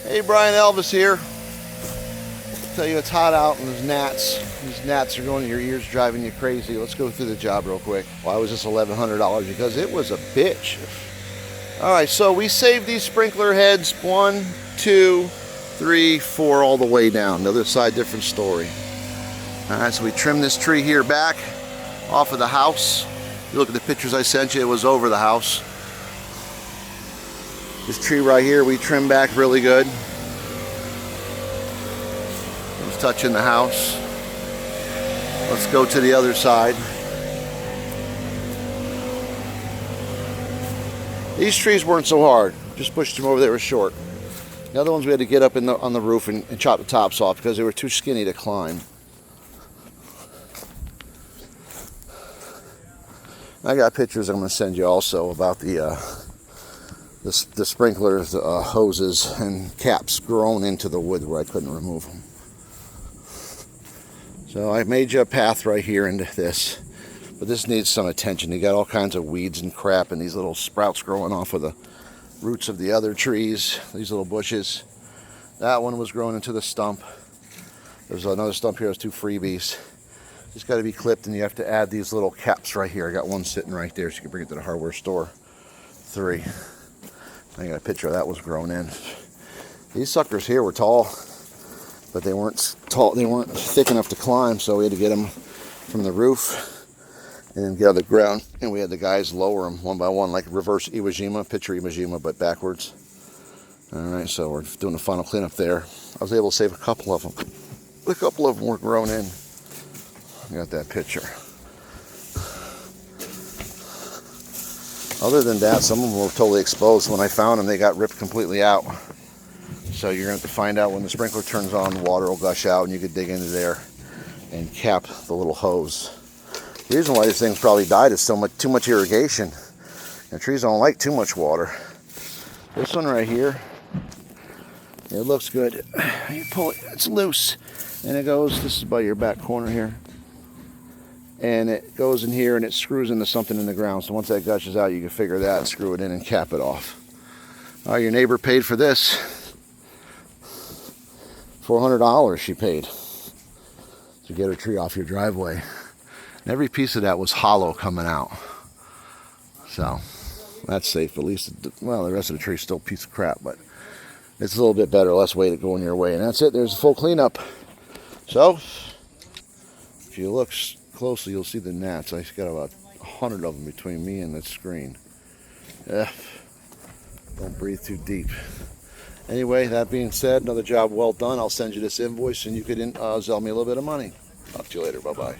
Hey, Brian Elvis here. Tell you it's hot out and there's gnats. These gnats are going in your ears, driving you crazy. Let's go through the job real quick. Why was this $1,100? Because it was a bitch. All right, so we saved these sprinkler heads 1, 2, 3, 4 all the way down. The other side, different story. All right, so we trimmed this tree here back off of the house. You look at the pictures I sent you, it was over the house. This tree right here we trimmed back really good. It was touching the house. Let's go to the other side. These trees weren't so hard. Just pushed them over, they were short. The other ones we had to get up on the roof and chop the tops off because they were too skinny to climb. I got pictures I'm going to send you also about the sprinklers, hoses, and caps grown into the wood where I couldn't remove them. So I made you a path right here into this, but this needs some attention. You got all kinds of weeds and crap and these little sprouts growing off of the roots of the other trees, these little bushes. That one was growing into the stump. There's another stump here, there's 2 freebies. Just got to be clipped, and you have to add these little caps right here. I got one sitting right there so you can bring it to the hardware store. 3. I got a picture of that was grown in. These suckers here were tall, but they weren't tall. They weren't thick enough to climb, so we had to get them from the roof and then get on the ground. And we had the guys lower them one by one, like reverse Iwo Jima, picture Iwo Jima, but backwards. All right, so we're doing the final cleanup there. I was able to save a couple of them. A couple of them were grown in. I got that picture. Other than that, some of them were totally exposed. When I found them, they got ripped completely out. So you're going to have to find out when the sprinkler turns on, the water will gush out, and you could dig into there and cap the little hose. The reason why these things probably died is too much irrigation. And trees don't like too much water. This one right here, it looks good. You pull it, it's loose, and it goes. This is by your back corner here. And it goes in here and it screws into something in the ground. So once that gushes out, you can figure that, screw it in, and cap it off. Your neighbor paid for this. $400 she paid to get her tree off your driveway. And every piece of that was hollow coming out. So that's safe. At least, well, the rest of the tree's still a piece of crap, but it's a little bit better, less weight going your way. And that's it. There's a full cleanup. So if you look closely, you'll see the gnats. I got about 100 of them between me and the screen. Don't breathe too deep. Anyway, that being said, another job well done. I'll send you this invoice and you could Zelle me a little bit of money. Talk to you later. Bye-bye.